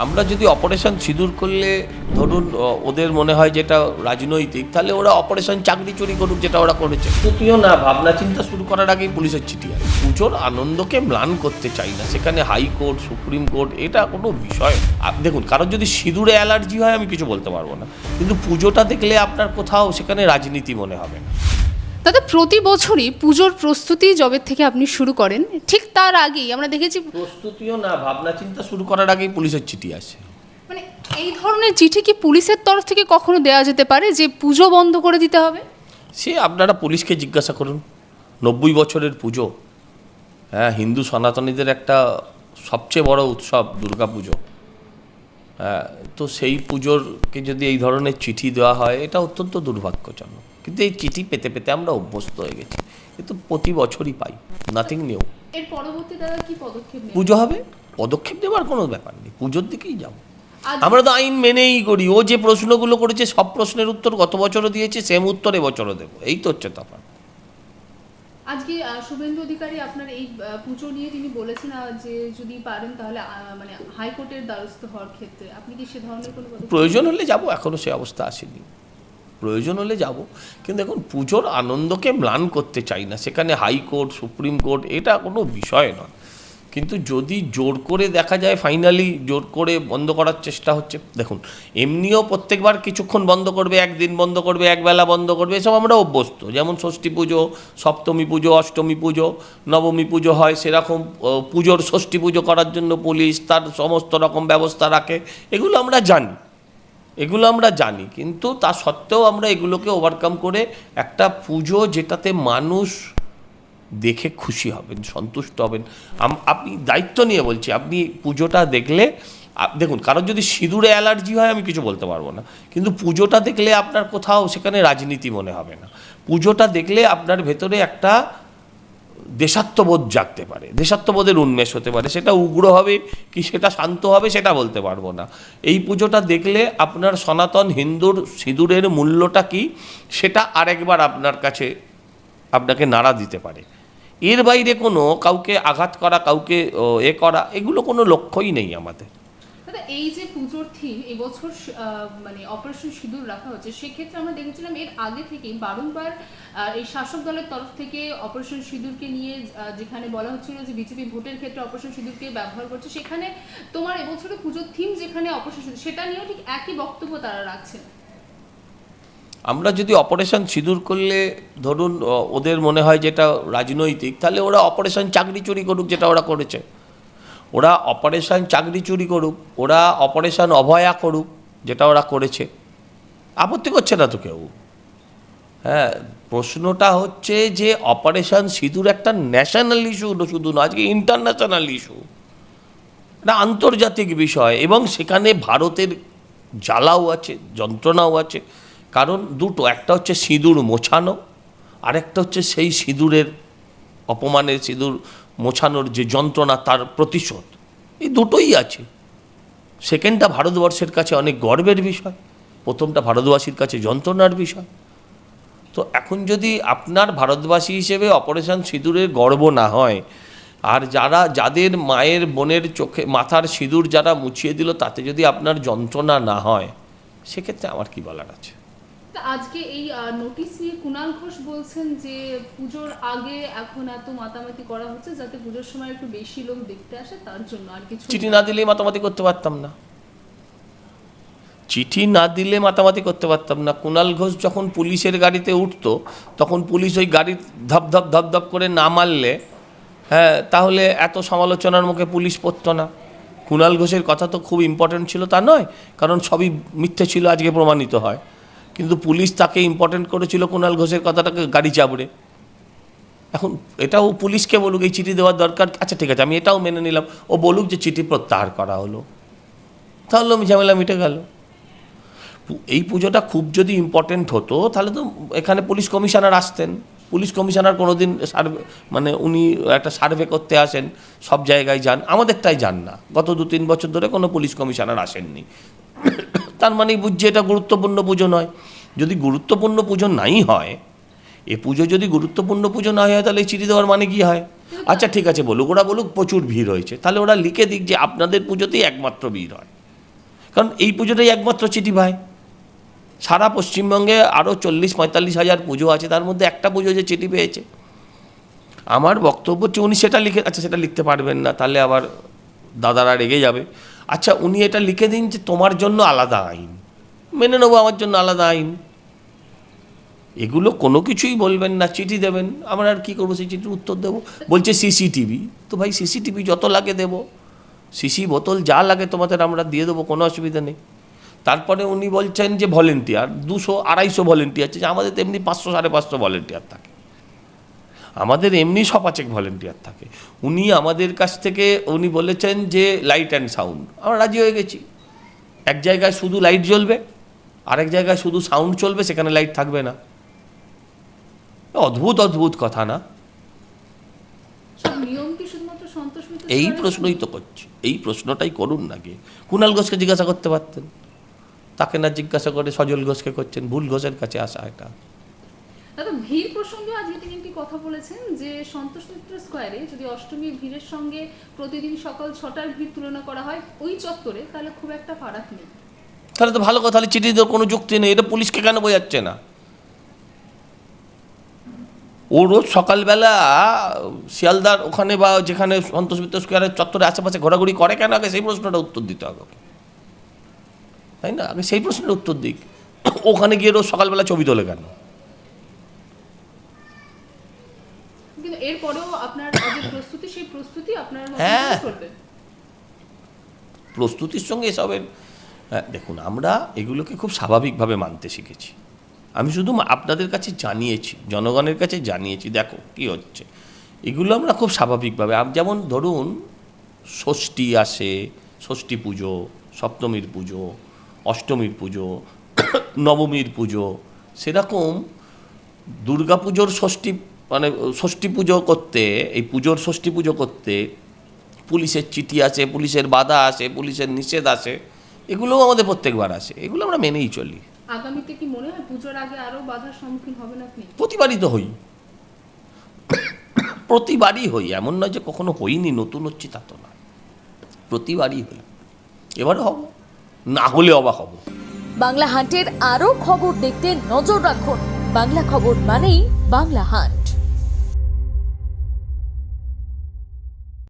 আমরা যদি অপারেশন সিঁদুর করলে ধরুন ওদের মনে হয় যেটা রাজনৈতিক, তাহলে ওরা অপারেশন চাকরি চুরি করুক, যেটা ওরা করেছে। তুইও না ভাবনা চিন্তা শুরু করার আগেই পুলিশের চিঠি আসে। পুজোর আনন্দকে ম্লান করতে চাই না, সেখানে হাইকোর্ট সুপ্রিম কোর্ট এটা কোনো বিষয়। দেখুন, কারোর যদি সিঁদুরে অ্যালার্জি হয় আমি কিছু বলতে পারবো না, কিন্তু পুজোটা দেখলে আপনার কোথাও সেখানে রাজনীতি মনে হবে না। দাদা, প্রতি বছরই পুজোর প্রস্তুতি যবে থেকে আপনি শুরু করেন, ঠিক তার আগেই আমরা দেখেছি প্রস্তুতিও না ভাবনা চিন্তা শুরু করার আগেই পুলিশের চিঠি আসে। মানে এই ধরনের চিঠি কি পুলিশের তরফ থেকে কখনো দেওয়া যেতে পারে যে পুজো বন্ধ করে দিতে হবে? সে আপনারা পুলিশকে জিজ্ঞাসা করুন। 90 বছরের পুজো, হ্যাঁ, হিন্দু সনাতনীদের একটা সবচেয়ে বড় উৎসব দুর্গা পুজো। হ্যাঁ, তো সেই পুজোরকে যদি এই ধরনের চিঠি দেওয়া হয়, এটা অত্যন্ত দুর্ভাগ্যজনক। কিন্তু এই চিঠি পেতে পেতে আমরা অভ্যস্ত হয়ে গেছি, কিন্তু প্রতি বছরই পাই, নাথিং নিউ। এর পরবর্তী দাদা কি পদক্ষেপ নেবেন? পুজো হবে, পদক্ষেপ নেওয়ার কোনো ব্যাপার নেই, পুজোর দিকেই যাব। আমরা তো আইন মেনেই করি। ও যে প্রশ্নগুলো করেছে সব প্রশ্নের উত্তর গত বছরও দিয়েছে, সেম উত্তর এবছরও দেবো, এই তো হচ্ছে তফাৎ। আজকে শুভেন্দু অধিকারী আপনার এই পুজো নিয়ে তিনি বলেছেন যে যদি পারেন তাহলে মানে হাইকোর্টের দ্বারস্থ হওয়ার ক্ষেত্রে আপনি কি সে ধরনের কোনো পদক্ষেপ? প্রয়োজন হলে যাব, এখনও সে অবস্থা আসেনি। প্রয়োজন হলে যাব, কিন্তু এখন পুজোর আনন্দকে ম্লান করতে চাই না, সেখানে হাইকোর্ট সুপ্রিম কোর্ট এটা কোনো বিষয় নয়। কিন্তু যদি জোর করে দেখা যায়, ফাইনালি জোর করে বন্ধ করার চেষ্টা হচ্ছে। দেখুন, এমনিও প্রত্যেকবার কিছুক্ষণ বন্ধ করবে, একদিন বন্ধ করবে, একবেলা বন্ধ করবে, এসব আমরা অভ্যস্ত। যেমন ষষ্ঠী পুজো, সপ্তমী পুজো, অষ্টমী পুজো, নবমী পুজো হয়, সেরকম পুজোর ষষ্ঠী পুজো করার জন্য পুলিশ তার সমস্ত রকম ব্যবস্থা রাখে, এগুলো আমরা জানি। কিন্তু তা সত্ত্বেও আমরা এগুলোকে ওভারকাম করে একটা পুজো যেটাতে মানুষ দেখে খুশি হবেন, সন্তুষ্ট হবেন। আপনি দায়িত্ব নিয়ে বলছি, আপনি পুজোটা দেখলে, দেখুন, কারোর যদি সিঁদুরে অ্যালার্জি হয় আমি কিছু বলতে পারবো না, কিন্তু পুজোটা দেখলে আপনার কোথাও সেখানে রাজনীতি মনে হবে না। পুজোটা দেখলে আপনার ভেতরে একটা দেশাত্মবোধ জাগতে পারে, দেশাত্মবোধের উন্মেষ হতে পারে। সেটা উগ্র হবে কি সেটা শান্ত হবে সেটা বলতে পারবো না। এই পুজোটা দেখলে আপনার সনাতন হিন্দুর সিঁদুরের মূল্যটা কি সেটা আরেকবার আপনার কাছে আপনাকে নাড়া দিতে পারে। এর বাইরে কোনো কাউকে আঘাত করা, কাউকে করা, এগুলো কোনো লক্ষ্যই নেই আমাদের। দাদা, এই যে পুজোর থিম এবছর মানে অপারেশন সিঁদুর রাখা হচ্ছে, সেক্ষেত্রে আমরা দেখেছিলাম এর আগে থেকেই বারংবার এই শাসক দলের তরফ থেকে অপারেশন সিঁদুরকে নিয়ে যেখানে বলা হচ্ছিল যে বিজেপি ভোটের ক্ষেত্রে অপারেশন সিঁদুরকে ব্যবহার করছে, সেখানে তোমার এবছরের পুজোর থিম যেখানে অপারেশন সিঁদুর, সেটা নিয়েও ঠিক একই বক্তব্য তারা রাখছেন। আমরা যদি অপারেশন সিঁদুর করলে ধরুন ওদের মনে হয় যেটা রাজনৈতিক, তাহলে ওরা অপারেশন চাকরি চুরি করুক, যেটা ওরা করেছে। ওরা অপারেশন চাকরি চুরি করুক, ওরা অপারেশন অভয়া করুক, যেটা ওরা করেছে, আপত্তি করছে না তো কেউ। হ্যাঁ, প্রশ্নটা হচ্ছে যে অপারেশন সিঁদুর একটা ন্যাশনাল ইস্যু, শুধু না, আজকে ইন্টারন্যাশনাল ইস্যু, একটা আন্তর্জাতিক বিষয়, এবং সেখানে ভারতের জ্বালাও আছে, যন্ত্রণাও আছে। কারণ দুটো, একটা হচ্ছে সিঁদুর মোছানো, আরেকটা হচ্ছে সেই সিঁদুরের অপমানের, সিঁদুর মোছানোর যে যন্ত্রণা, তার প্রতিশোধ। এই দুটোই আছে। সেকেন্ডটা ভারতবর্ষের কাছে অনেক গর্বের বিষয়, প্রথমটা ভারতবাসীর কাছে যন্ত্রণার বিষয়। তো এখন যদি আপনার ভারতবাসী হিসেবে অপারেশন সিঁদুরের গর্ব না হয়, আর যাদের মায়ের বোনের চোখে মাথার সিঁদুর যারা মুছিয়ে দিল তাতে যদি আপনার যন্ত্রণা না হয়, সেক্ষেত্রে আমার কি বলার আছে। আজকে এই নোটিশ নিয়ে কুণাল ঘোষ বলছেন যে পুজোর আগে এখন এত মাতামাতি করা হচ্ছে যাতে পুজোর সময় একটু বেশি লোক দেখতে আসে, তার জন্য আর কিছু। চিঠি না দিলেই মাতামাতি করতে পারতাম না, চিঠি না দিলে মাতামাতি করতে পারতাম না। কুণাল ঘোষ যখন পুলিশের গাড়িতে উঠতো, তখন পুলিশ ওই গাড়ির ধপধপ ধপধপ করে না মারলে, হ্যাঁ, তাহলে এত সমালোচনার মুখে পুলিশ পড়তো না। কুণাল ঘোষের কথা তো খুব ইম্পর্টেন্ট ছিল তা নয়, কারণ সবই মিথ্যে ছিল, আজকে প্রমাণিত হয়। কিন্তু পুলিশ তাকে ইম্পর্টেন্ট করেছিল কুণাল ঘোষের কথাটাকে গাড়ি চাপড়ে। এখন এটাও পুলিশকে বলুক এই চিঠি দেওয়ার দরকার, আচ্ছা ঠিক আছে, আমি এটাও মেনে নিলাম, ও বলুক যে চিঠি প্রত্যাহার করা হলো, তাহলে ঝামেলা মিটে গেল। এই পুজোটা খুব যদি ইম্পর্টেন্ট হতো তাহলে তো এখানে পুলিশ কমিশনার আসতেন। পুলিশ কমিশনার কোনো দিন মানে উনি একটা সার্ভে করতে আসেন, সব জায়গায় যান, আমাদেরটাই যান না। গত 2-3 বছর ধরে কোনো পুলিশ কমিশনার আসেননি। তার মানে বুঝছি এটা গুরুত্বপূর্ণ পুজো নয়। যদি গুরুত্বপূর্ণ পুজো নাই হয়, এ পুজো যদি গুরুত্বপূর্ণ পুজো না হয়, তাহলে এই চিঠি দেওয়ার মানে কি হয়? আচ্ছা ঠিক আছে, বলুক, ওরা বলুক প্রচুর ভিড় হয়েছে, তাহলে ওরা লিখে দিক যে আপনাদের পুজোতেই একমাত্র ভিড় হয়। কারণ এই পুজোটাই একমাত্র চিঠি ভাই। সারা পশ্চিমবঙ্গে আরও 40-45 হাজার পুজো আছে, তার মধ্যে একটা পুজো যে চিঠি পেয়েছে। আমার বক্তব্য হচ্ছে উনি সেটা লিখে, আচ্ছা সেটা লিখতে পারবেন না, তাহলে আবার দাদারা রেগে যাবে। আচ্ছা উনি এটা লিখে দিন যে তোমার জন্য আলাদা আইন, মেনে নেবো, আমার জন্য আলাদা আইন। এগুলো কোনো কিছুই বলবেন না, চিঠি দেবেন, আমরা আর কী করবো, সেই চিঠির উত্তর দেবো। বলছে সিসিটিভি, তো ভাই সিসিটিভি যত লাগে দেবো, সিসি বোতল যা লাগে তোমাদের আমরা দিয়ে দেবো, কোনো অসুবিধা নেই। তারপরে উনি বলছেন যে ভলেন্টিয়ার 200-250 ভলেন্টিয়ার আছে, যে আমাদের তো এমনি 500-550 ভলেন্টিয়ার থাকে, আমাদের এমনি সপাচেক ভলেন্টিয়ার থাকে। উনি আমাদের কাছ থেকে উনি বলেছেন যে লাইট অ্যান্ড সাউন্ড, আমরা রাজি হয়ে গেছি। এক জায়গায় শুধু লাইট জ্বলবে, আরেক জায়গায় শুধু সাউন্ড চলবে, সেখানে লাইট থাকবে না। অদ্ভুত অদ্ভুত কথা না? সব নিয়ম কি শুধুমাত্র সন্তোষ মিত্র এই স্কয়ারে? প্রশ্নই তো করছি, এই প্রশ্নটাই করুন নাকি। কুণাল ঘোষকে জিজ্ঞাসা করতে পারতেন, তাকে না জিজ্ঞাসা করে সজল ঘোষকে করছেন, ভুল ঘোষের কাছে আসা এটা। দাদা ভিড় প্রসঙ্গে আজকে তিনি একটি কথা বলেছেন যে সন্তোষ মিত্র স্কয়ারে যদি অষ্টমীর ভিড়ের সঙ্গে প্রতিদিন সকাল 6টার ভিড় তুলনা করা হয় ওই চত্বরে, তাহলে খুব একটা ফারাক নেই। তাহলে তো ভালো কথা, তাহলে চিঠি দেওয়ার কোনো যুক্তি নেই। এটা পুলিশকে কেন বোঝাচ্ছে না? ও রোজ সকালবেলা শিয়ালদার ওখানে বা যেখানে সন্তোষ মিত্র স্কয়ারের চত্বরে আশেপাশে ঘোরাঘুরি করে কেন, আগে সেই প্রশ্নটা উত্তর দিতে হবে, তাই না? আগে সেই প্রশ্নের উত্তর দিক। ওখানে গিয়ে রোজ সকালবেলা ছবি তোলে কেন? কিন্তু এরপরেও আপনার যে প্রস্তুতি, সেই প্রস্তুতি আপনার মতো হ্যাঁ। করে চলবে। প্রস্তুতির সঙ্গে এসবের, দেখুন আমরা এগুলোকে খুব স্বাভাবিকভাবে মানতে শিখেছি। আমি শুধু আপনাদের কাছে জানিয়েছি, জনগণের কাছে জানিয়েছি, দেখো কি হচ্ছে। এগুলো আমরা খুব স্বাভাবিকভাবে, যেমন ধরুন ষষ্ঠী আসে, ষষ্ঠী পুজো, সপ্তমীর পুজো, অষ্টমীর পুজো, নবমীর পুজো, সেরকম দুর্গা পুজোর ষষ্ঠী, মানে ষষ্ঠী পুজো করতে, এই পুজোর ষষ্ঠী পুজো করতে পুলিশের চিঠি আসে, পুলিশের বাধা আসে, পুলিশের নিষেধ আসে, এগুলোও আমাদের প্রত্যেকবার আসে, এগুলো আমরা মেনেই চলি। আগামীতে কি মনে হয় পুজোর আগে আরো বাধার সম্মুখীন হবেন আপনি? প্রতিবারই তো হই, প্রতিবারই হই, এমন নয় যে কখনো হইনি, নতুন হচ্ছি তা তো না, প্রতিবারই হই, এবারে হব, না হলে অবাক হব। বাংলা হান্টের আরও খবর দেখতে নজর রাখুন। বাংলা খবর মানেই বাংলা হান্ট।